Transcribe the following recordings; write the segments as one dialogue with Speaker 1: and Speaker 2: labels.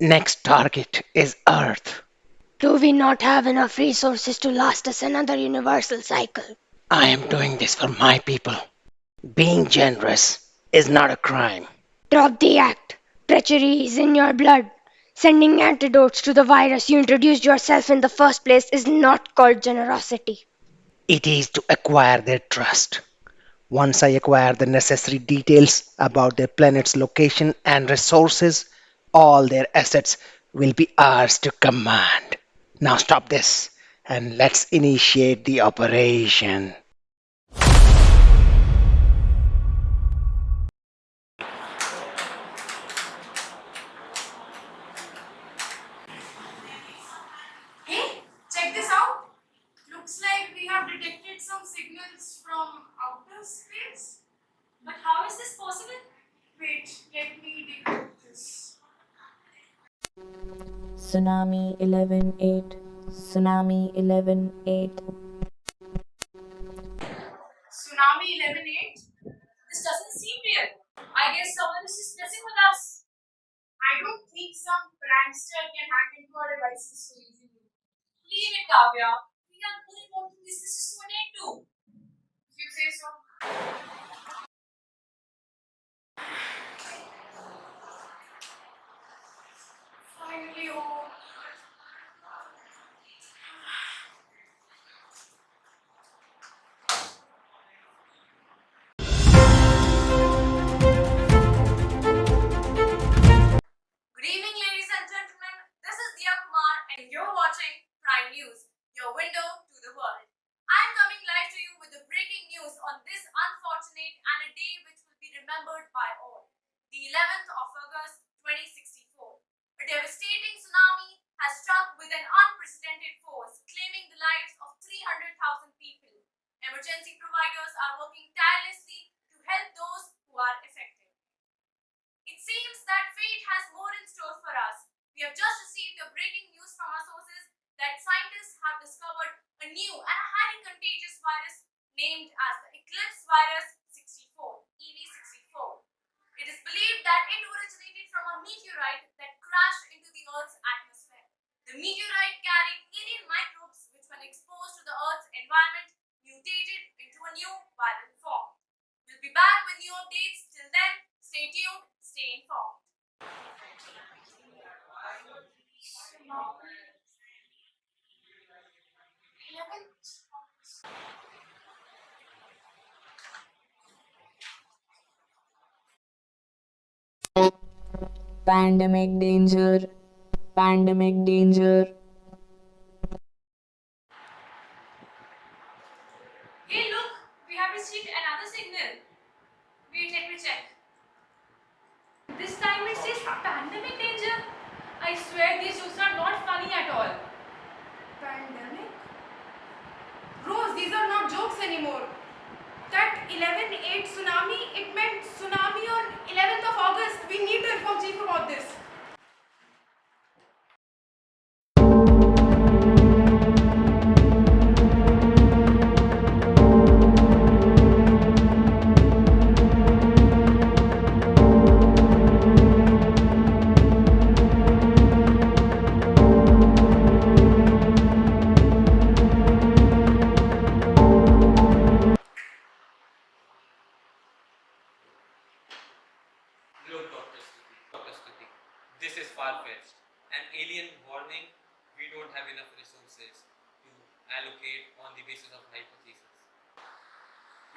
Speaker 1: Next target is Earth.
Speaker 2: Do we not have enough resources to last us another universal cycle?
Speaker 1: I am doing this for my people. Being generous is not a crime.
Speaker 2: Drop the act. Treachery is in your blood. Sending antidotes to the virus you introduced yourself in the first place is not called generosity.
Speaker 1: It is to acquire their trust. Once I acquire the necessary details about their planet's location and resources, all their assets will be ours to command. Now stop this and let's initiate the operation.
Speaker 3: Hey, check this out. Looks like we have detected some signals from outer space. But how is this possible? Wait, let me decode this.
Speaker 4: Tsunami 11.8. Tsunami 11.8.
Speaker 3: Tsunami 11.8? This doesn't seem real. I guess someone is just messing with us. I don't think some prankster can hack into our devices so easily. Leave it, Kavya. We have more important businesses to attend to. If you say so. Finally home. Good evening, ladies and gentlemen. This is Diya Kumar, and you're watching Prime News, your window to the world. I'm coming live to you with the breaking news on this unfortunate and a day which will be remembered by all. The 11th of August 2064. A devastating tsunami has struck with an unprecedented force, claiming the lives of 300,000 people. Emergency providers are working tirelessly to help those who are affected. It seems that fate has more in store for us. We have just received the breaking news from our sources that scientists have discovered a new and highly contagious virus named as the Eclipse virus 64, EV64. It is believed that it originated from a meteorite that crashed into the Earth's atmosphere. The meteorite carried alien microbes which, when exposed to the Earth's environment, mutated into a new viral form. We'll be back with new updates. Till then, stay tuned, stay informed.
Speaker 4: Pandemic danger. Pandemic danger.
Speaker 3: Hey, look, we have received another signal. Wait, let me check. This time it says pandemic danger. I swear these jokes are not funny at all. Pandemic? Rose, these are not jokes anymore. That 11.8 tsunami, it meant tsunami on 11th of August. We need to inform Chief about this.
Speaker 5: Look, Dr. Stuti, this is far-fetched. An alien warning, we don't have enough resources to allocate on the basis of hypothesis.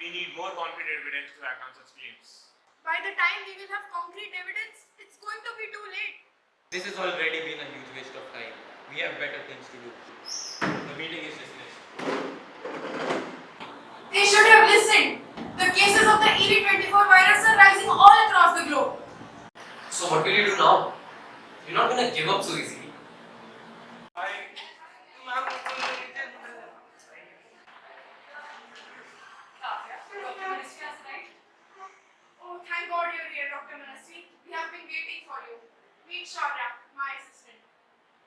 Speaker 6: We need more concrete evidence to act on such claims.
Speaker 3: By the time we will have concrete evidence, it's going to be too late.
Speaker 5: This has already been a huge waste of time. We have better things to do. The meeting is dismissed.
Speaker 3: They should have listened. The cases of the EV24 virus are rising all across the globe.
Speaker 7: So what will you do now? You're not gonna give up so easily.
Speaker 3: Dr. Ministry has arrived. Oh, thank God you're here, Dr. Ministry. We have been waiting for you. Meet Shaurya, my assistant.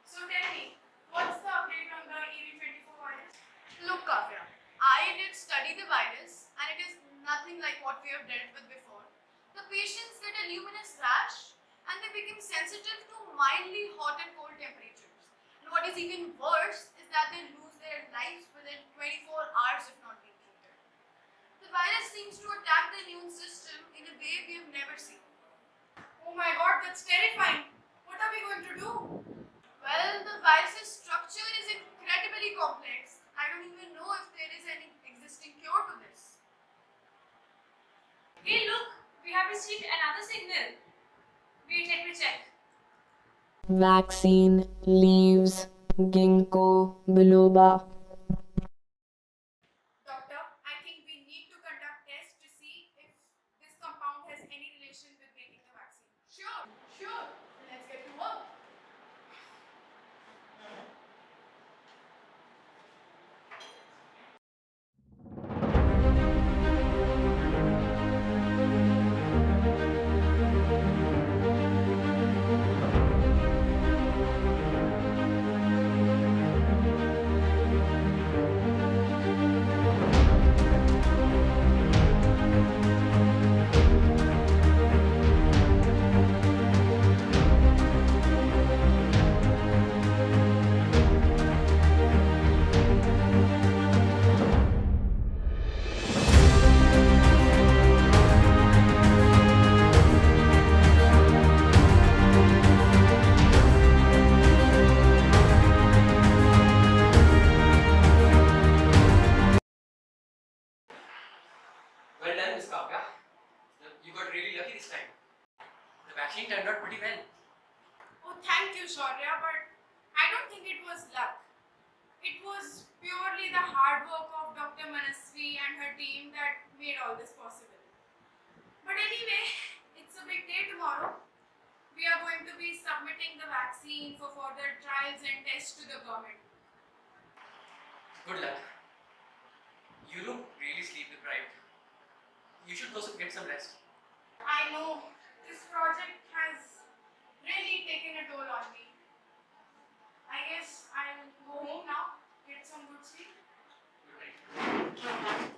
Speaker 3: So tell me, what's the update on the EV24 virus? Look, Kavya, I did study the virus and it is nothing like what we have dealt with before. The patients get a luminous rash and they become sensitive to mildly hot and cold temperatures. And what is even worse is that they lose their lives within 24 hours if not being treated. The virus seems to attack the immune system in a way we have never seen. Oh my god, that's terrifying. What are we going to do? Well, the virus's structure is incredibly complex. I don't even know if there is any existing cure to this.
Speaker 8: Hey, look, we have received another signal. Wait, let me check.
Speaker 4: Vaccine, leaves, ginkgo biloba.
Speaker 3: Doctor, I think we need to conduct tests to see if this compound has any relation with making the vaccine. Sure. Let's get to work.
Speaker 7: Well done, Miss Kavya. You got really lucky this time. The vaccine turned out pretty well.
Speaker 3: Oh, thank you, Shaurya, but I don't think it was luck. It was purely the hard work of Dr. Manasvi and her team that made all this possible. But anyway, it's a big day tomorrow. We are going to be submitting the vaccine for further trials and tests to the government.
Speaker 7: Good luck. You look really sleep deprived. You should go get some rest.
Speaker 3: I know this project has really taken a toll on me. I guess I'll go home now, get some good sleep.
Speaker 7: Good night.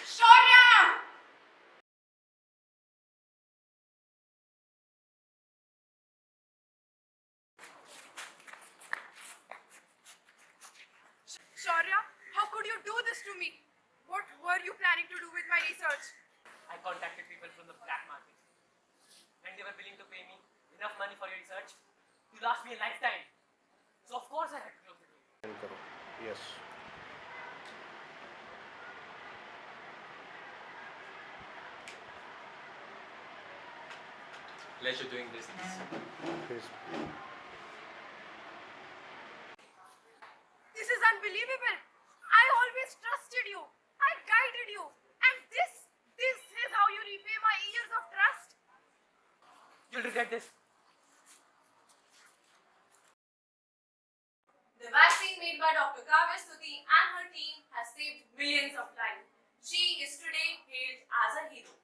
Speaker 3: Shaurya! Shaurya, how could you do this to me? What were you planning to do with my research?
Speaker 7: I contacted people from the black market, and they were willing to pay me enough money for your research to last me a lifetime. So of course I had to close the door.
Speaker 9: Yes.
Speaker 5: Pleasure doing business.
Speaker 9: Please.
Speaker 3: This is unbelievable. I always trusted you. I guided you. And this is how you repay my years of trust.
Speaker 7: You'll regret this.
Speaker 3: The vaccine made by Dr. Kavya Stuti and her team has saved millions of lives. She is today hailed as a hero.